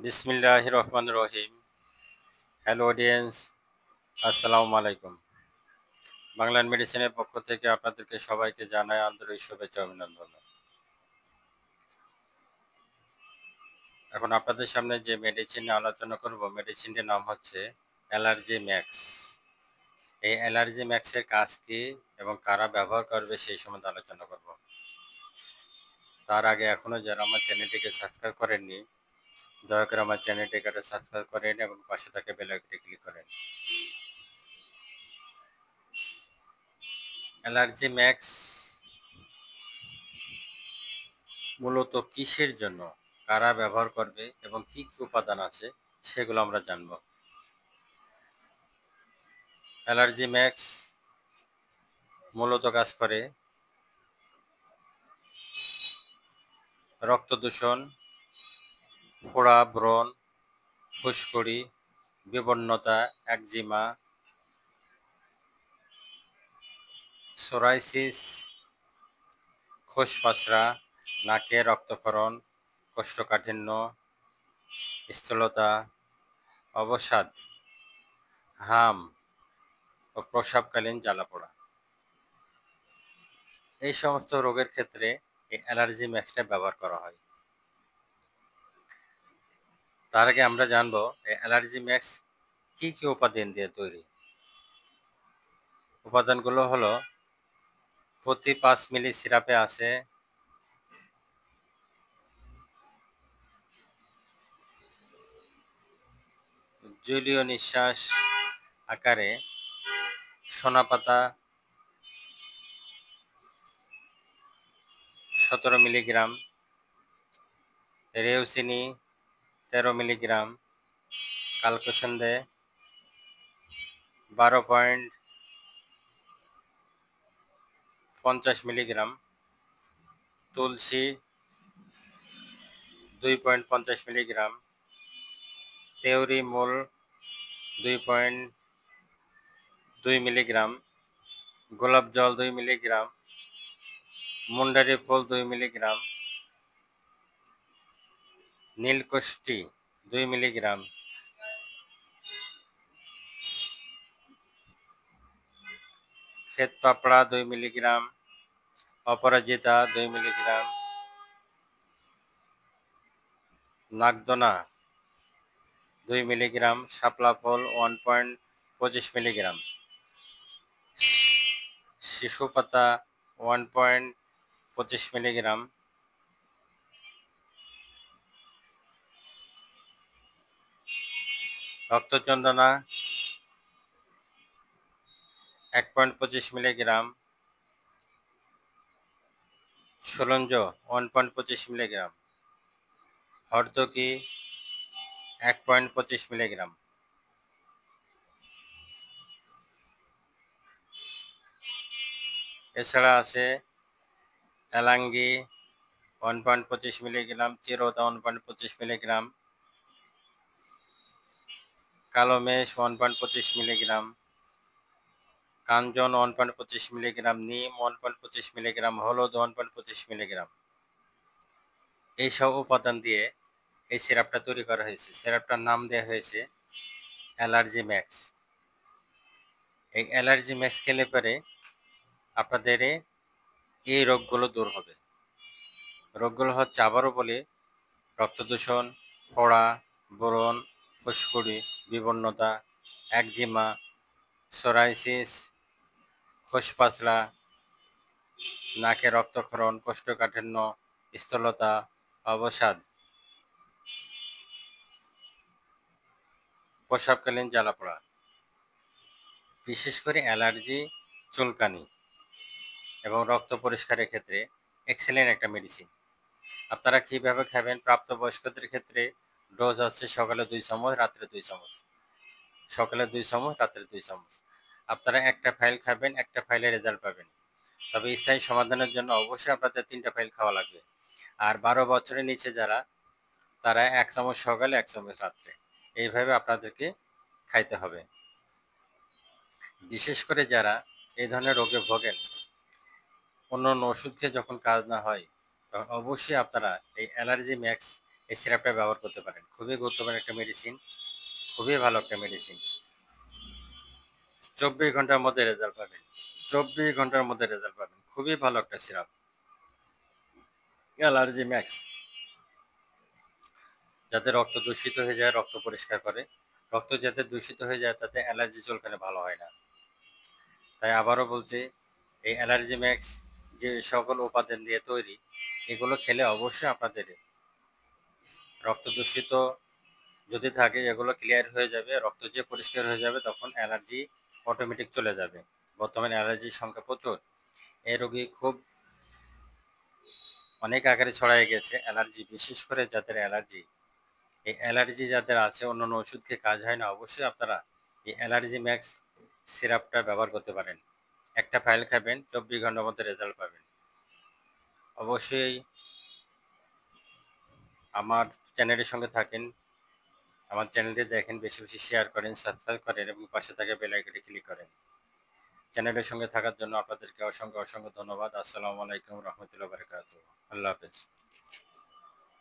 বিসমিল্লাহির রহমানির রহিম। Hello audience, আসসালামু আলাইকুম। বাংলার মেডিসিনের পক্ষ থেকে আপনাদেরকে সবাইকে জানাই আন্তরিক শুভেচ্ছা অভিনন্দন। এখন আপনাদের সামনে যে মেডিসিন নিয়ে আলোচনা করব, মেডিসিনটির নাম হচ্ছে অ্যালার্জি ম্যাক্স। এই অ্যালার্জি ম্যাক্সের কাজ কী এবং কারা ব্যবহার করবে সেই সম্বন্ধে আলোচনা করব। তার আগে এখনও যারা আমার চ্যানেলটিকে সাবস্ক্রাইব করেননি, দয়া করে আমার চ্যানেলটিকে সাবস্ক্রাইব করেন এবং পাশে থাকা বেল আইকনটি ক্লিক করেন। অ্যালার্জি ম্যাক্স মূলত কিসের জন্য, কারা ব্যবহার করবে এবং কি কি উপাদান আছে সেগুলো আমরা জানব। অ্যালার্জি ম্যাক্স মূলত কাজ করে রক্ত দূষণ, ফোড়া, ব্রণ, ফুসকুড়ি, বিবর্ণতা, একজিমা, সোরাইসিস, খোসপাসরা, নাকে রক্তক্ষরণ, কোষ্ঠকাঠিন্য, স্থূলতা, অবসাদ, হাম ও প্রস্রাবকালীন জ্বালাপোড়া, এই সমস্ত রোগের ক্ষেত্রে এই অ্যালার্জি ম্যাক্সটা ব্যবহার করা হয়। তার আগে আমরা জানবো এই অ্যালার্জি ম্যাক্স কি কি উপাদান দিয়ে তৈরি। উপাদানগুলো হলো, প্রতি 5 মিলি সিরাপে আছে জলীয় নিঃশ্বাস আকারে সোনাপাতা 17 মিলিগ্রাম, রেউসিনি 13 মিলিগ্রাম, কালকসন্দে 12.50 মিলিগ্রাম, তুলসী 2.50 মিলিগ্রাম, তেওরি মূল 2.2 মিলিগ্রাম, গোলাপ জল 2 মিলিগ্রাম, মুন্ডারি ফুল 2 মিলিগ্রাম, নীলকষ্টি 2 মিলিগ্রাম, শ্বেত পাপড়া 2 মিলিগ্রাম, অপরাজিতা 2 মিলিগ্রাম, নাগদনা 2 মিলিগ্রাম, শাপলা ফল 1.25 মিলিগ্রাম, শিশু পাতা 1.25 মিলিগ্রাম, রক্তচন্দনা 1.25 মিলিগ্রাম, সুলঞ্জ 1.25 মিলিগ্রাম, হরতকি 1.25 মিলিগ্রাম। এছাড়া আছে Elangi 1.25 milligram, চিরতা 1.25 milligram, কালোমেষ 1.25 milligram, কাঞ্জন 1.25 milligram, নিম 1.25 মিলিগ্রাম, হলুদ 1.25 মিলিগ্রাম। এইসব উপাদান দিয়ে এই সিরাপটা তৈরি করা হয়েছে। সিরাপটার নাম দেওয়া হয়েছে অ্যালার্জি ম্যাক্স। এই অ্যালার্জি ম্যাক্স খেলে পরে আপনাদের এই রোগগুলো দূর হবে। রোগগুলো হচ্ছে, আবারও বলি, রক্তদূষণ, ফোড়া, ব্রণ, ফুসকুড়ি, বিবর্ণতা, একজিমা, সোরাইসিস, খোসপাসরা, নাকে রক্তক্ষরণ, কোষ্ঠকাঠিন্য, স্থূলতা, অবসাদ, প্রস্রাবকালীন জ্বালাপোড়া, বিশেষ করে অ্যালার্জি, চুলকানি এবং রক্ত পরিষ্কারের ক্ষেত্রে এক্সেলেন্ট একটা মেডিসিন। আপনারা কীভাবে খাবেন? প্রাপ্তবয়স্কদের ক্ষেত্রে ডোজ হচ্ছে সকালে 2 চামচ, রাত্রে 2 চামচ। সকালে 2 চামচ, রাত্রে 2 চামচ। আপনারা একটা ফাইল খাবেন, একটা ফাইলের রেজাল্ট পাবেন। তবে স্থায়ী সমাধানের জন্য অবশ্যই আপনাদের 3টা ফাইল খাওয়া লাগবে। আর 12 বছরের নিচে যারা, তারা 1 চামচ সকালে, 1 চামচ রাত্রে, এইভাবে আপনাদেরকে খাইতে হবে। বিশেষ করে যারা এই ধরনের রোগে ভোগেন, অন্য ওষুধ খেয়ে যখন কাজ না হয়, তখন অবশ্যই আপনারা এই অ্যালার্জি ম্যাক্স এই সিরাপটা ব্যবহার করতে পারেন। খুবই গুরুত্বপূর্ণ একটা মেডিসিন, খুবই ভালো একটা মেডিসিন। 24 ঘন্টার মধ্যে রেজাল্ট পাবেন। 24 ঘন্টার মধ্যে রেজাল্ট পাবেন। খুবই ভালো একটা সিরাপ। Allergy max. যাদের রক্ত দূষিত হয়ে যায়, রক্ত পরিষ্কার করে। রক্ত যাতে দূষিত হয়ে যায় তাতে অ্যালার্জি চুলকানি ভালো হয় না। তাই আবারও বলছি, এই অ্যালার্জি ম্যাক্স যে সকল উপাদান দিয়ে তৈরি, এগুলো খেলে অবশ্যই আপনাদের রক্ত দূষিত যদি থাকে এগুলো ক্লিয়ার হয়ে যাবে, রক্ত যে পরিষ্কার হয়ে যাবে তখন অ্যালার্জি অটোমেটিক চলে যাবে। বর্তমানে অ্যালার্জির সংখ্যা প্রচুর। এই রোগী খুব অনেক আকারে ছড়ায় গেছে। অ্যালার্জি, বিশেষ করে যাদের অ্যালার্জি, এই অ্যালার্জি যাদের আছে অন্যান্য ওষুধ খেয়ে কাজ হয় না, অবশ্যই আপনারা এই অ্যালার্জি ম্যাক্স সিরাপটা ব্যবহার করতে পারেন। একটা ফাইল খাবেন, 24 ঘন্টার মধ্যে রেজাল্ট পাবেন। অবশ্যই আমার চ্যানেলের সঙ্গে থাকেন, আমার চ্যানেলটি দেখেন, বেশি বেশি শেয়ার করেন, সাবস্ক্রাইব করেন এবং পাশে থাকা বেল আইকনে ক্লিক করেন। চ্যানেলের সঙ্গে থাকার জন্য আপনাদেরকে অসংখ্য অসংখ্য ধন্যবাদ। আসসালামু আলাইকুম রহমতুল্লাহ বারকাতুহু। আল্লাহ হাফেজ।